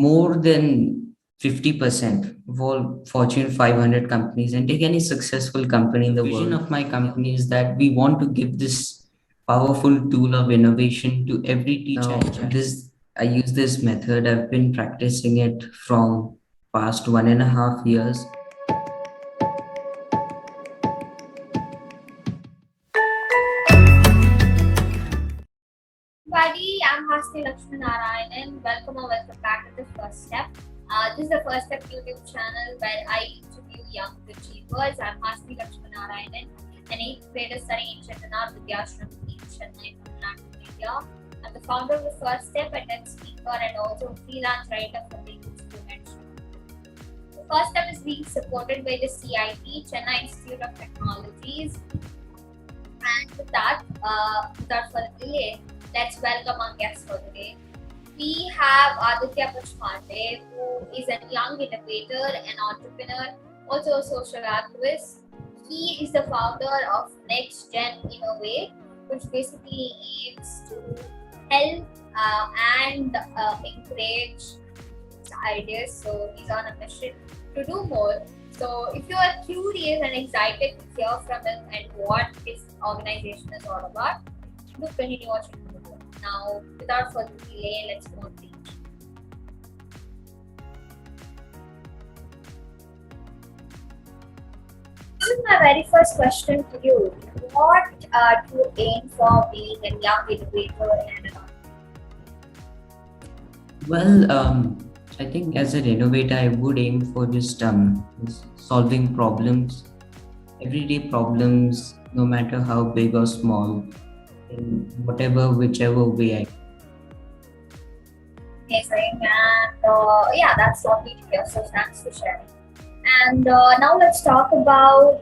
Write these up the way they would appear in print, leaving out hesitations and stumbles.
more than 50% of all Fortune 500 companies, and take any successful company in the world. The vision of my company is that we want to give this powerful tool of innovation to every teacher. I use this method. I've been practicing it from past 1.5 years. Everybody, I'm hasinilakshminarayanan. Welcome back to The First Step. This is the First Step YouTube channel where I interview young achievers. I'm hasinilakshminarayanan, an 8th grader studying in Adityas from Chennai, India. I'm the founder of The First Step, a TED speaker, and also a freelance writer for the student. The First Step is being supported by the CIT, Chennai Institute of Technologies. And with that, without further delay, let's welcome our guest for today. We have Aditya Pachpande, who is a young innovator, an entrepreneur, also a social activist. He is the founder of NextGen Innov8, which basically aims to help and encourage ideas. So he's on a mission to do more. So if you are curious and excited to hear from him and what his organization is all about, do continue watching the video. Now, without further delay, let's go on to it. This is my very first question to you. What do you aim for being a young innovator and an entrepreneur? Well, I think as an innovator, I would aim for just solving problems, everyday problems, no matter how big or small, in whichever way I can. Amazing, and yeah, that's lovely to hear. So thanks for sharing. And now let's talk about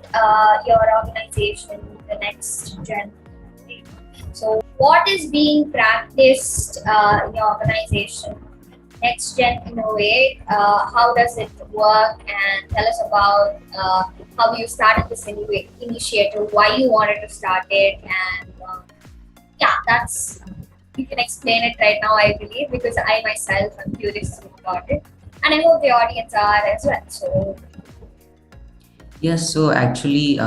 your organization, the NextGen. So, what is being practiced in your organization, NextGen Innov8? How does it work? And tell us about how you started this initiative, why you wanted to start it, and yeah, that's. You can explain it right now, I believe, because I myself am curious about it, and I hope the audience are as well. So. Yes, so actually,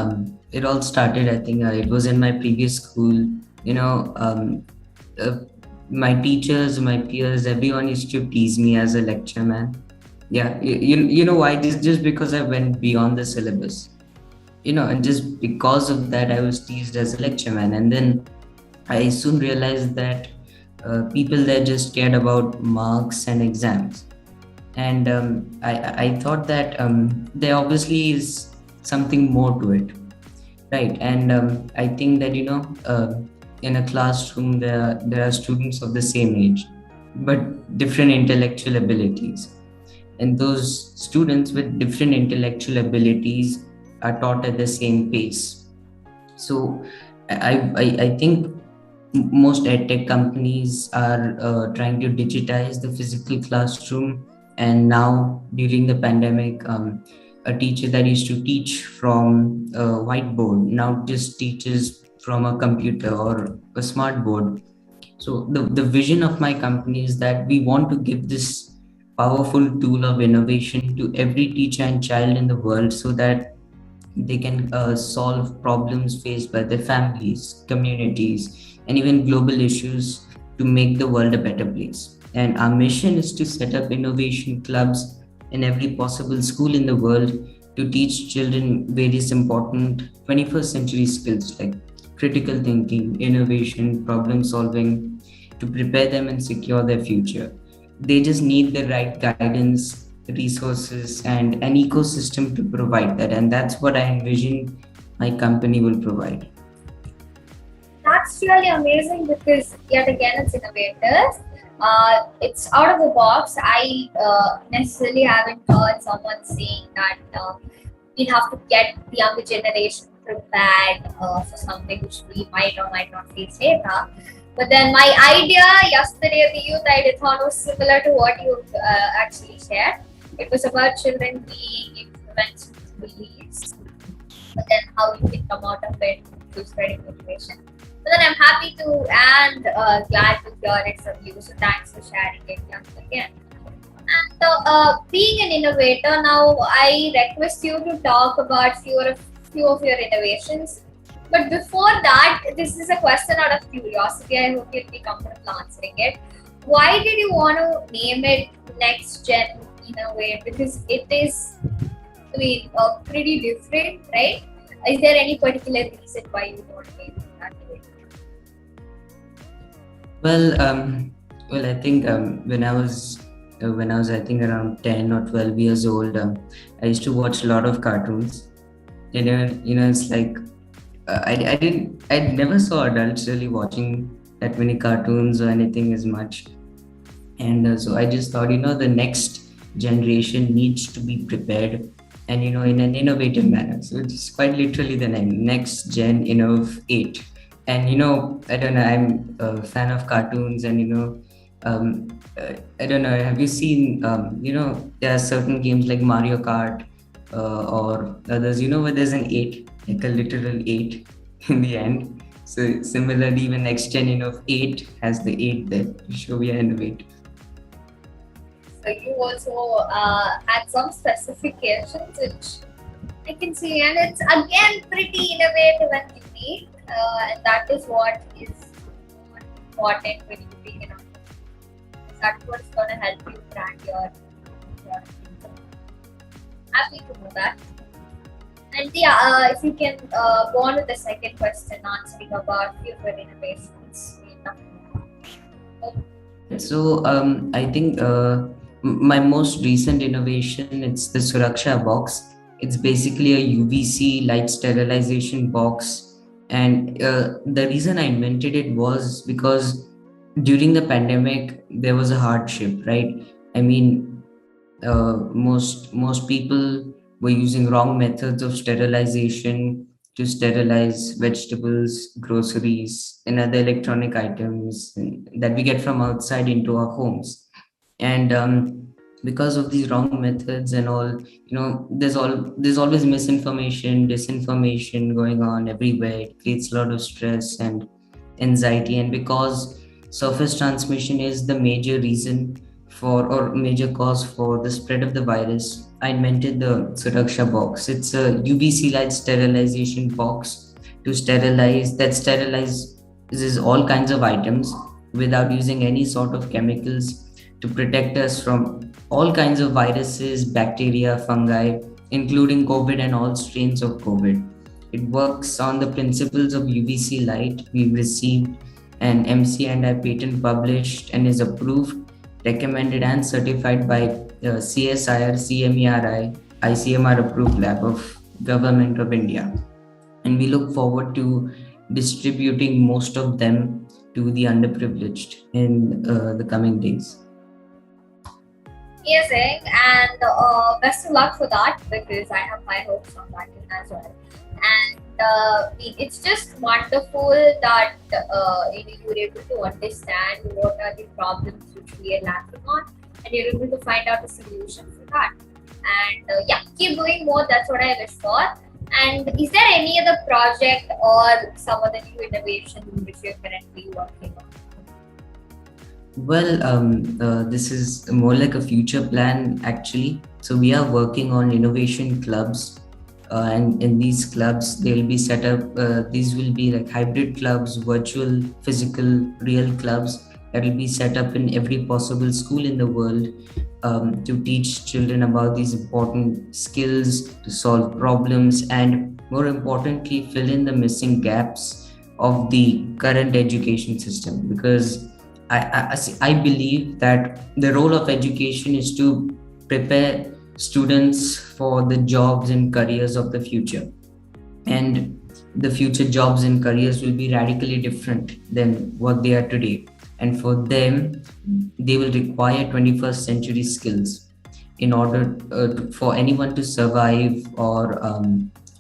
it all started, I think it was in my previous school. My teachers, my peers, everyone used to tease me as a lecture man. Yeah, you know why? Just because I went beyond the syllabus. And just because of that, I was teased as a lecture man. And then I soon realized that people there just cared about marks and exams. And I thought that there obviously is something more to it, right? And I think that in a classroom there are students of the same age but different intellectual abilities, and those students with different intellectual abilities are taught at the same pace. So I think most edtech companies are trying to digitize the physical classroom, and now during the pandemic, a teacher that used to teach from a whiteboard now just teaches from a computer or a smart board. So the vision of my company is that we want to give this powerful tool of innovation to every teacher and child in the world, so that they can solve problems faced by their families, communities, and even global issues to make the world a better place. And our mission is to set up innovation clubs in every possible school in the world to teach children various important 21st century skills like critical thinking, innovation, problem solving, to prepare them and secure their future. They just need the right guidance, resources, and an ecosystem to provide that. And that's what I envision my company will provide. That's really amazing because yet again it's innovative. It's out of the box. I necessarily haven't heard someone saying that we have to get the younger generation prepared for something which we might or might not face later. But then my idea yesterday at the youth Idithon was similar to what you actually shared. It was about children being influenced with beliefs, but then how you can come out of it to spreading motivation. But then I'm happy to and glad to hear it from you. So thanks for sharing it once again. And being an innovator, now I request you to talk about few of your innovations. But before that, this is a question out of curiosity. I hope you'll be comfortable answering it. Why did you want to name it NextGen Innov8? Because it is, I mean, pretty different, right? Is there any particular reason why you want to name it that way? Well, I think when I was I think around 10 or 12 years old, I used to watch a lot of cartoons. It's like I never saw adults really watching that many cartoons or anything as much, and so I just thought, the next generation needs to be prepared, and in an innovative manner. So it's quite literally the name, NextGen Innov8. And I don't know, I'm a fan of cartoons, and I don't know, have you seen there are certain games like Mario Kart, or others, where there's an 8, like a literal 8 in the end. So similarly, even NextGen Innov8 has the 8 there to show we are innovative. So you also had some specifications which I can see, and it's again pretty innovative and unique, and that is what is important when you take it on. That's what's going to help you brand your happy to know that. And yeah, if you can go on with the second question, answering about future innovations. So I think my most recent innovation, it's the Suraksha Box. It's basically a UVC light sterilization box, and the reason I invented it was because during the pandemic there was a hardship, right? I mean, most people were using wrong methods of sterilization to sterilize vegetables, groceries, and other electronic items that we get from outside into our homes. And because of these wrong methods and all, there's always misinformation, disinformation going on everywhere. It creates a lot of stress and anxiety, and because surface transmission is the major reason for, or major cause for, the spread of the virus, I invented the Suraksha Box. It's a UVC light sterilization box to sterilizes all kinds of items without using any sort of chemicals, to protect us from all kinds of viruses, bacteria, fungi, including COVID and all strains of COVID. It works on the principles of UVC light. We've received an MC&I patent published and is approved, recommended, and certified by CSIR, CMERI, ICMR approved lab of Government of India. And we look forward to distributing most of them to the underprivileged in the coming days. Amazing, and best of luck for that, because I have high hopes on that as well. And it's just wonderful that you were able to understand what are the problems which we are lacking on, and you're able to find out a solution for that. And yeah, keep doing more. That's what I wish for. And is there any other project or some other new innovation which you're currently working on? Well, this is more like a future plan, actually. So we are working on innovation clubs, and in these clubs, they'll be set up. These will be like hybrid clubs, virtual, physical, real clubs that will be set up in every possible school in the world, to teach children about these important skills, to solve problems, and more importantly, fill in the missing gaps of the current education system. Because I believe that the role of education is to prepare students for the jobs and careers of the future. And the future jobs and careers will be radically different than what they are today. And for them, they will require 21st century skills in order for anyone to survive, or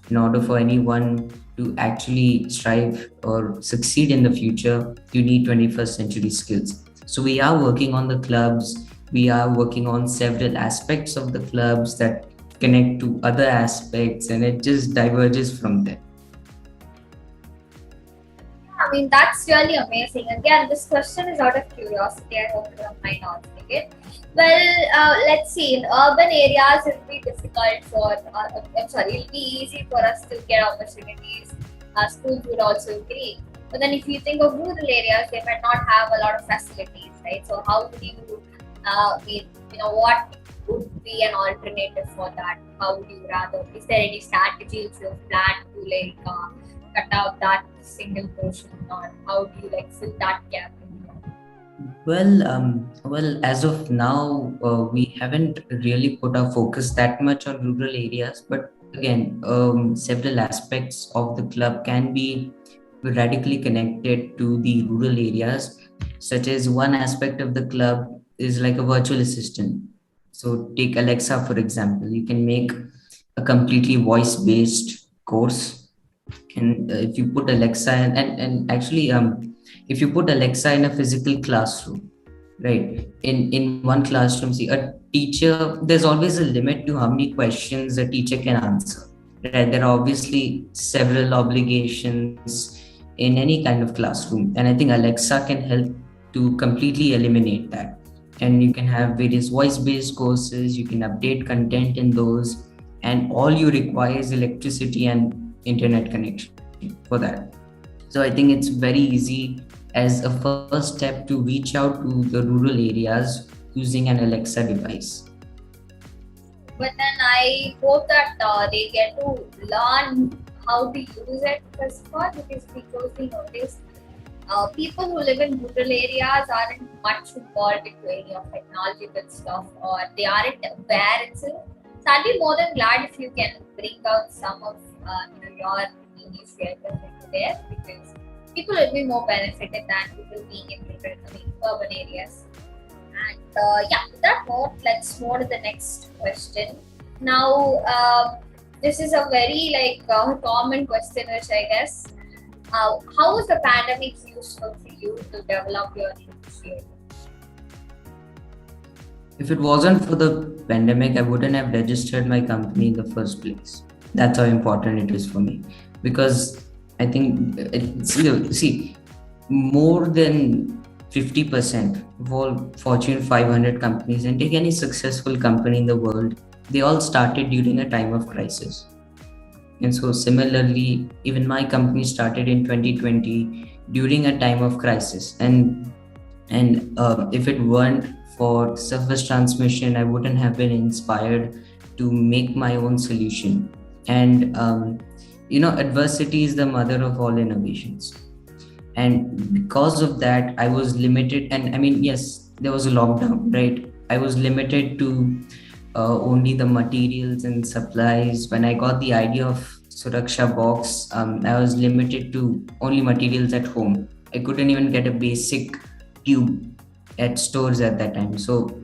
in order for anyone to actually strive or succeed in the future. You need 21st century skills. So we are working on the clubs. We are working on several aspects of the clubs that connect to other aspects, and it just diverges from there. I mean, that's really amazing. Again, this question is out of curiosity. I hope you don't mind answering it. Let's see. In urban areas, it'll be difficult for. It'll be easy for us to get opportunities. Schools would also agree. But then, if you think of rural areas, they might not have a lot of facilities, right? So, how would you, what would be an alternative for that? How would you rather? Is there any strategy which you have planned to cut out that single portion, or how do you fill that gap? As of now, we haven't really put our focus that much on rural areas. But again, several aspects of the club can be radically connected to the rural areas, such as one aspect of the club is like a virtual assistant. So take Alexa, for example. You can make a completely voice-based course, and if you put Alexa and actually if you put Alexa in a physical classroom, right? In one classroom, see, a teacher, there's always a limit to how many questions a teacher can answer, right? There are obviously several obligations in any kind of classroom, and I think Alexa can help to completely eliminate that. And you can have various voice-based courses, you can update content in those, and all you require is electricity and internet connection for that. So I think it's very easy as a first step to reach out to the rural areas using an Alexa device. But then I hope that they get to learn how to use it first of all, because we notice people who live in rural areas aren't much involved into any of technological stuff, or they aren't aware itself. So I'd be more than glad if you can bring out some of your initiatives into there, because people will be more benefited than people being in urban areas. And with that note, let's move to the next question. Now, this is a very common question, which I guess, how was the pandemic useful for you to develop your initiative? If it wasn't for the pandemic, I wouldn't have registered my company in the first place. That's how important it is for me, because I think see, more than 50% of all Fortune 500 companies, and take any successful company in the world, they all started during a time of crisis. And so similarly, even my company started in 2020 during a time of crisis. And if it weren't for surface transmission, I wouldn't have been inspired to make my own solution. And adversity is the mother of all innovations. And because of that, I was limited. And I mean, yes, there was a lockdown, right? I was limited to only the materials and supplies. When I got the idea of Suraksha Box, I was limited to only materials at home. I couldn't even get a basic tube at stores at that time. So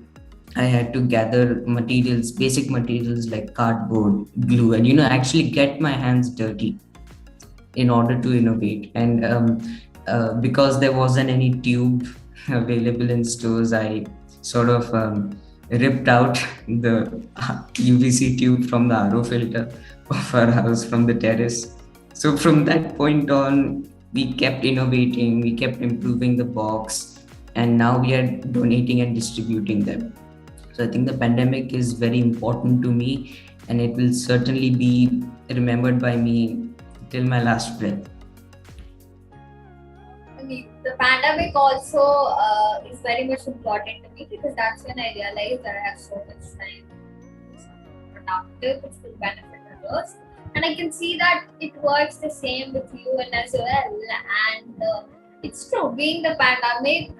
I had to gather materials, basic materials like cardboard, glue, and actually get my hands dirty in order to innovate. And because there wasn't any tube available in stores, I sort of ripped out the UVC tube from the RO filter of our house from the terrace. So from that point on, we kept innovating, we kept improving the box, and now we are donating and distributing them. So I think the pandemic is very important to me, and it will certainly be remembered by me till my last breath. I mean, the pandemic also is very much important to me, because that's when I realized that I have so much time to do something productive which will benefit others. And I can see that it works the same with you and as well. And it's true, being the pandemic,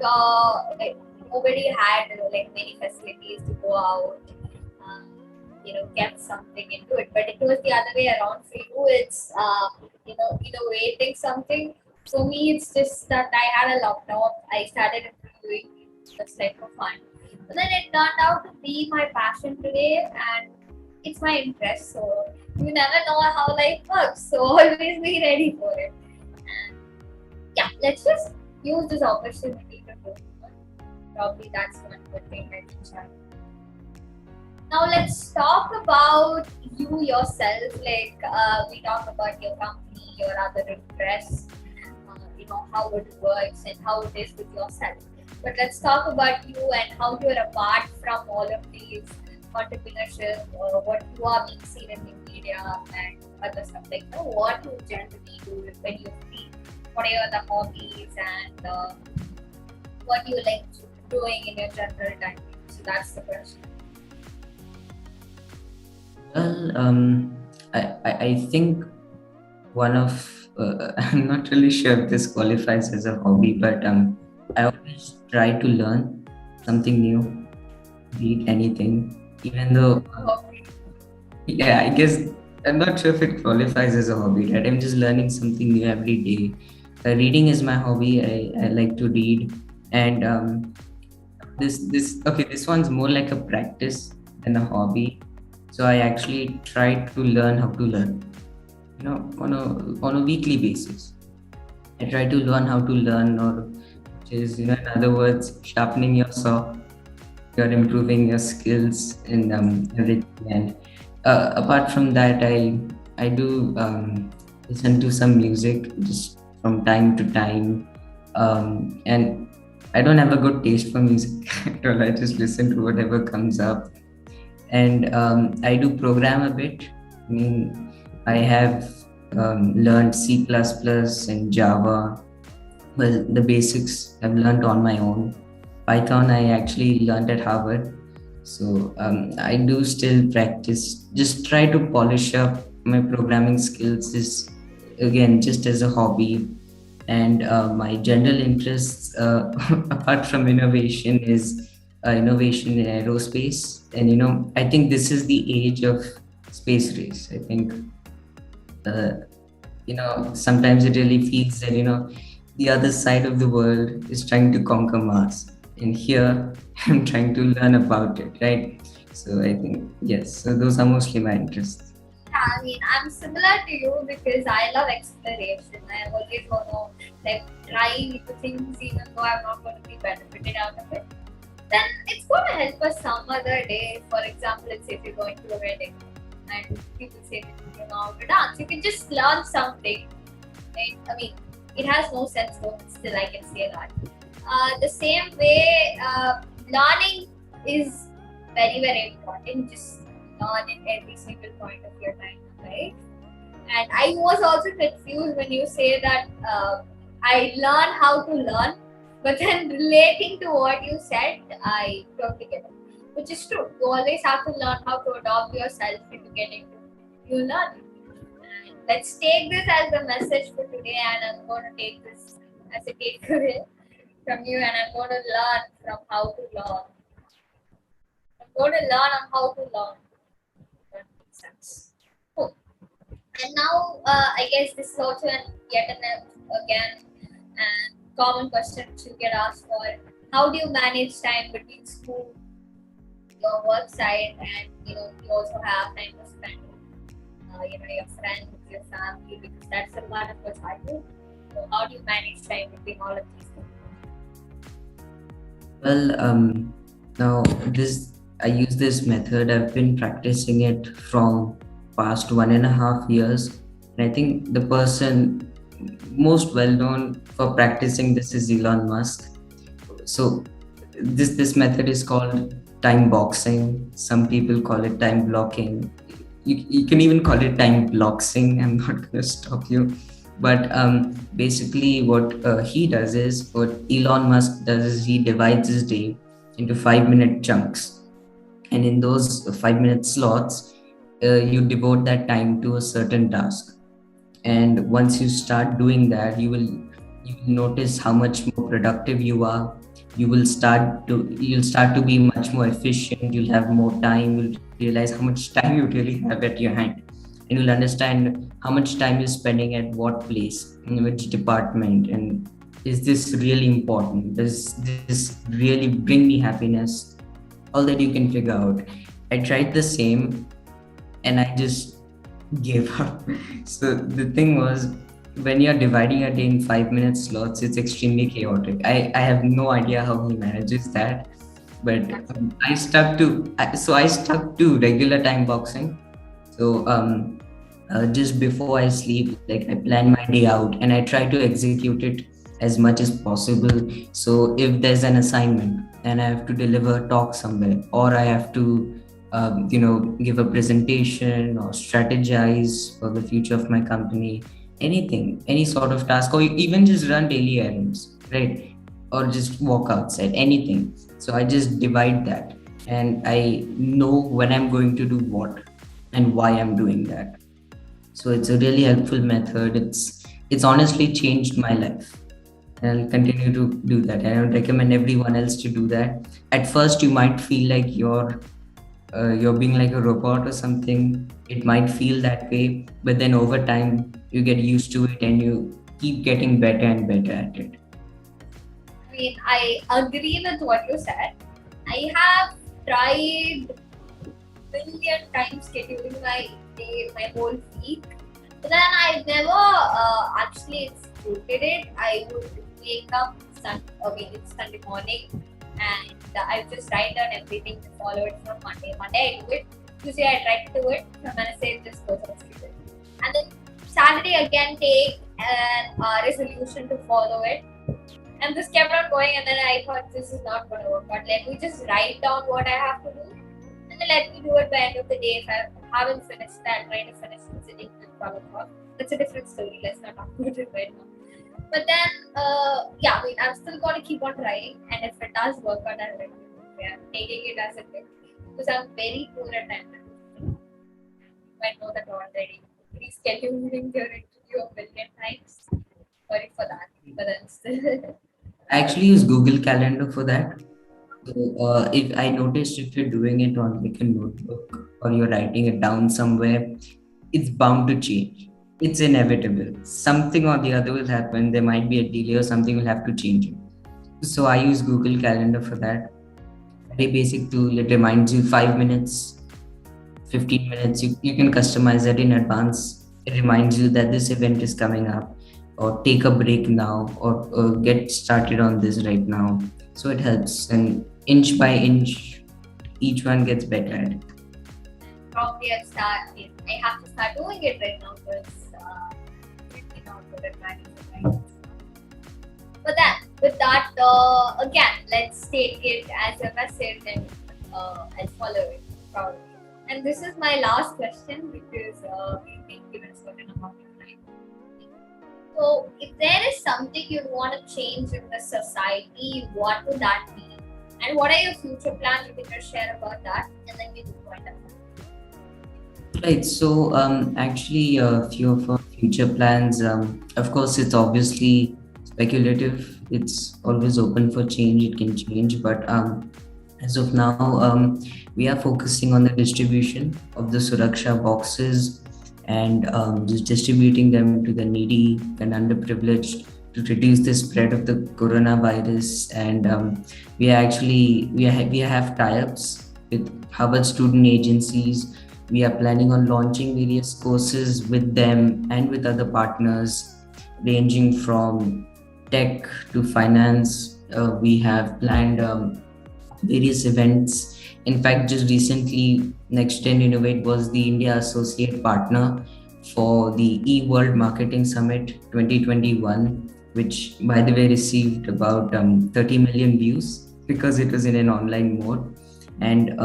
nobody had many facilities to go out, get something into it. But it was the other way around for you. It's innovating something. For me, it's just that I had a laptop. I started doing it just for fun. But then it turned out to be my passion today, and it's my interest. So you never know how life works. So always be ready for it. And let's just use this opportunity to do it. Probably that's one good thing I can try. Now let's talk about you yourself. We talk about your company, your other interests, how it works and how it is with yourself. But let's talk about you and how you're apart from all of these entrepreneurship, what you are being seen in the media and other stuff. Like, what you generally do when you free? What are the hobbies and what you like doing in your general time? So that's the question. Well, I think one of I'm not really sure if this qualifies as a hobby, but I always try to learn something new, read anything, even though Hobby. yeah, I guess I'm not sure if it qualifies as a hobby, right? I'm just learning something new every day. Reading is my hobby. I like to read, and this one's more like a practice than a hobby. So I actually try to learn how to learn, on a weekly basis. I try to learn how to learn, or which is, in other words, sharpening your saw. You're improving your skills in everything. And apart from that, I do listen to some music just from time to time, and I don't have a good taste for music at all. I just listen to whatever comes up, and I do program a bit. I mean, I have learned C++ and Java. Well, the basics I've learned on my own. Python I actually learned at Harvard. So I do still practice, just try to polish up my programming skills, is again just as a hobby. And my general interests, apart from innovation, is innovation in aerospace. And I think this is the age of space race. I think uh, sometimes it really feels that the other side of the world is trying to conquer Mars, and here I'm trying to learn about it, right? So I think yes. So those are mostly my interests. Yeah, I mean, I'm similar to you because I love exploration. I always want to like try new things, even though I'm not going to be benefited out of it. Then it's going to help us some other day. For example, let's say if you're going to a wedding and people say that you know how to dance, you can just learn something. Right? I mean, it has no sense, but still I can say that. The same way, learning is very, very important. Just learn in every single point of your time, right? And I was also confused when you say that I learn how to learn, but then relating to what you said, I totally get it. Which is true. You always have to learn how to adopt yourself into getting to you learn. Let's take this as the message for today, and I'm going to take this as a takeaway from you, and I'm going to learn from how to learn. I'm going to learn on how to learn. That makes sense. Cool. And now, I guess this is also yet again and common question to get asked for. How do you manage time between school, your work side, and you also have time to spend your friends, your family, because that's a part of what I do. So how do you manage time between all of these things? Well, now this I use this method. I've been practicing it from past 1.5 years, and I think the person most well known for practicing this is Elon Musk. So this method is called time boxing. Some people call it time blocking. You can even call it time bloxing. I'm not going to stop you. But basically, what what Elon Musk does is he divides his day into 5-minute chunks. And in those 5-minute slots, you devote that time to a certain task. And once you start doing that, you will notice how much more productive you are. You'll start to be much more efficient. You'll have more time. You'll realize how much time you really have at your hand, and you'll understand how much time you're spending at what place, in which department, and is this really important? Does this really bring me happiness? All that you can figure out. I tried the same, and I just gave up. So the thing was, when you're dividing a day in 5-minute slots, it's extremely chaotic. I have no idea how he manages that, but I stuck to regular time boxing. So just before I sleep, like I plan my day out and I try to execute it as much as possible. So if there's an assignment and I have to deliver a talk somewhere, or I have to give a presentation or strategize for the future of my company, anything, any sort of task, or even just run daily errands, right? Or just walk outside, anything. So I just divide that, and I know when I'm going to do what and why I'm doing that. So it's a really helpful method. It's honestly changed my life, and I'll continue to do that. I would recommend everyone else to do that. At first, you might feel like you're being like a robot or something. It might feel that way, but then over time, you get used to it and you keep getting better and better at it. I mean, I agree with what you said. I have tried million times scheduling my day, my whole week, but then I've never actually executed it. I would wake up it's Sunday morning, and I just write down everything to follow it from Monday. Monday I do it. Tuesday I try to do it. From Wednesday just goes on stupid. And then Saturday again take an resolution to follow it. And this kept on going, and then I thought this is not going to work out. Let me just write down what I have to do, and then let me do it by the end of the day. If I haven't finished that, try to finish it sitting with problem. That's a different story. Let's not talk about it right now. But then, I'm still going to keep on trying, and if it does work out, I'll let you know. Yeah, taking it as a tip, because I'm very poor at time management. You might know that already. Rescheduling your interview a million times. Sorry for that, but then still. I actually use Google Calendar for that. So, if I noticed, if you're doing it on like a notebook or you're writing it down somewhere, it's bound to change. It's inevitable. Something or the other will happen. There might be a delay or something will have to change it. So I use Google Calendar for that. Very basic tool. It reminds you 5 minutes, 15 minutes. You can customize it in advance. It reminds you that this event is coming up, or take a break now, or get started on this right now. So it helps, and inch by inch, each one gets better at it. Probably I have to start doing it right now because really not good at management. But then, with that, again, let's take it as a message and I'll follow it probably. And this is my last question because we've been given a certain amount of time. So, if there is something you want to change in the society, what would that be? And what are your future plans? You can just share about that, and then we will point out. Right. So, actually, a few of our future plans, of course, it's obviously speculative. It's always open for change. It can change. But as of now, we are focusing on the distribution of the Suraksha boxes, and just distributing them to the needy and underprivileged to reduce the spread of the coronavirus. And we have tie-ups with Harvard student agencies. We are planning on launching various courses with them and with other partners, ranging from tech to finance. We have planned various events. In fact, just recently, NextGen Innov8 was the India Associate Partner for the eWorld Marketing Summit 2021, which, by the way, received about 30 million views because it was in an online mode. And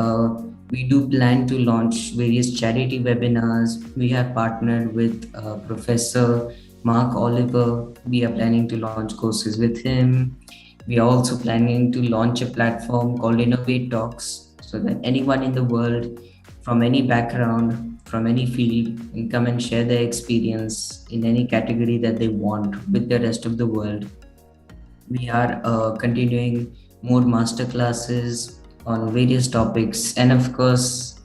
we do plan to launch various charity webinars. We have partnered with Professor Mark Oliver. We are planning to launch courses with him. We are also planning to launch a platform called Innovate Talks, so that anyone in the world, from any background, from any field, can come and share their experience in any category that they want with the rest of the world. We are continuing more masterclasses on various topics, and of course,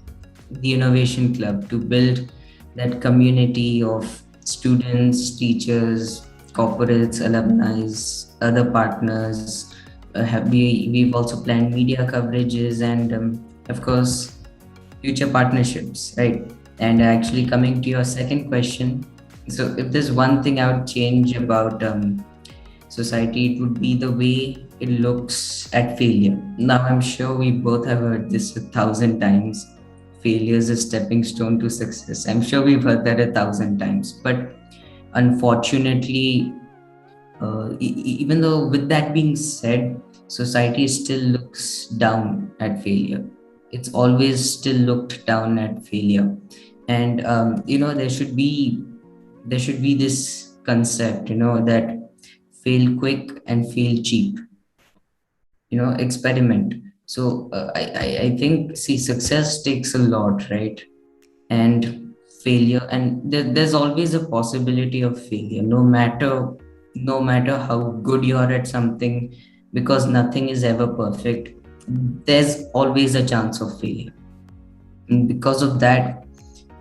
the Innovation Club to build that community of students, teachers, corporates, alumni, other partners. We've also planned media coverages and, of course, future partnerships, right? And actually, coming to your second question, so if there's one thing I would change about society, it would be the way it looks at failure. Now, I'm sure we both have heard this 1,000 times. Failure is a stepping stone to success. I'm sure we've heard that 1,000 times. But unfortunately, Even though, with that being said, society still looks down at failure. It's always still looked down at failure. And there should be this concept, that fail quick and fail cheap, experiment. So I think, see, success takes a lot, right? And failure, and there's always a possibility of failure, no matter how good you are at something, because nothing is ever perfect. There's always a chance of failure. And because of that,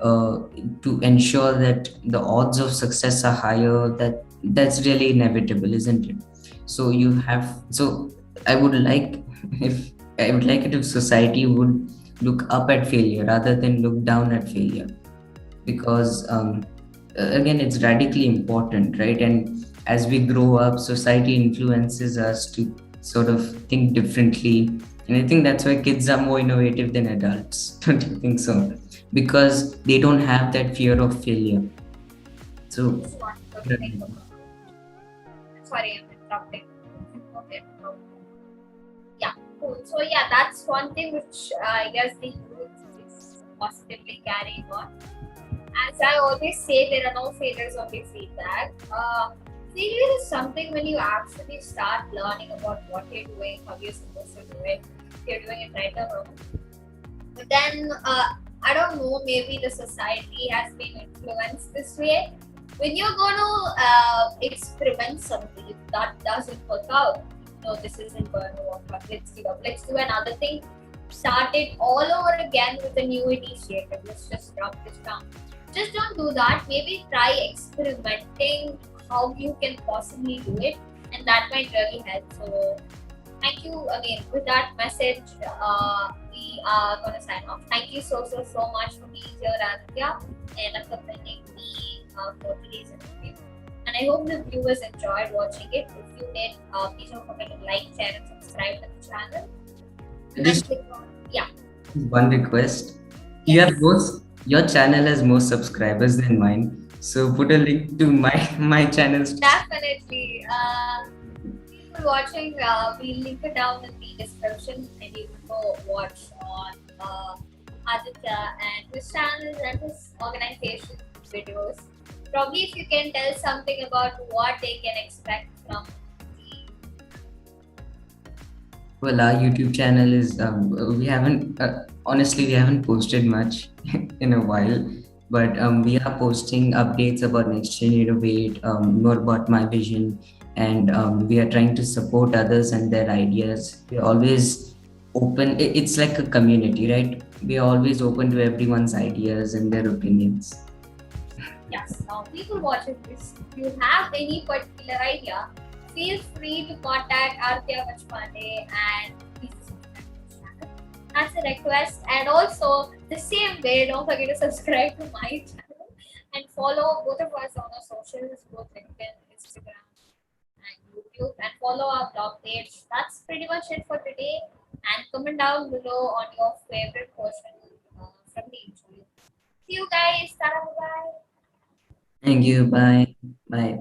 uh, to ensure that the odds of success are higher, that's really inevitable, isn't it? So I would like, if I would like it if society would look up at failure rather than look down at failure, because again, it's radically important, right? And as we grow up, society influences us to sort of think differently. And I think that's why kids are more innovative than adults. Don't you think so? Because they don't have that fear of failure. So Just want to think about. Sorry, I'm interrupting. Okay. Yeah, cool. So yeah, that's one thing which I guess the youth is positively carrying on. As I always say, there are no failures, only feedback. Failure is something when you actually start learning about what you're doing, how you're supposed to do it, if you're doing it right or wrong. But then, I don't know, maybe the society has been influenced this way. When you're going to experiment something, if that doesn't work out, no, this isn't going to work out, let's give up, let's do another thing. Start it all over again with a new initiative. Let's just drop this down. Just don't do that. Maybe try experimenting how you can possibly do it, and that might really help. So, thank you again with that message. We are gonna sign off. Thank you so much for being here, Aditya, and accompanying me for today's interview. And I hope the viewers enjoyed watching it. If you did, please don't forget to like, share, and subscribe to the channel. And just click on, yeah, one request. You have yes. most Your channel has more subscribers than mine. So put a link to my channel's. Definitely. People watching, we'll link it down in the description, and you can go watch on Aditya and his channel and his organization videos. Probably if you can tell something about what they can expect from the. Well, our YouTube channel is, we haven't, honestly, we haven't posted much in a while, but we are posting updates about NextGen Innov8, more about my vision, and we are trying to support others and their ideas. We're always open. It's like a community, right? We are always open to everyone's ideas and their opinions. Yes, now people watching this, if you have any particular idea, feel free to contact Aditya Pachpande and please subscribe to his channel. That's a request. And also, the same way, don't forget to subscribe to my channel and follow both of us on our socials, both LinkedIn, Instagram, and YouTube, and follow our blog page. That's pretty much it for today. And comment down below on your favorite portion from the interview. See you guys. Bye bye. Thank you. Bye. Bye.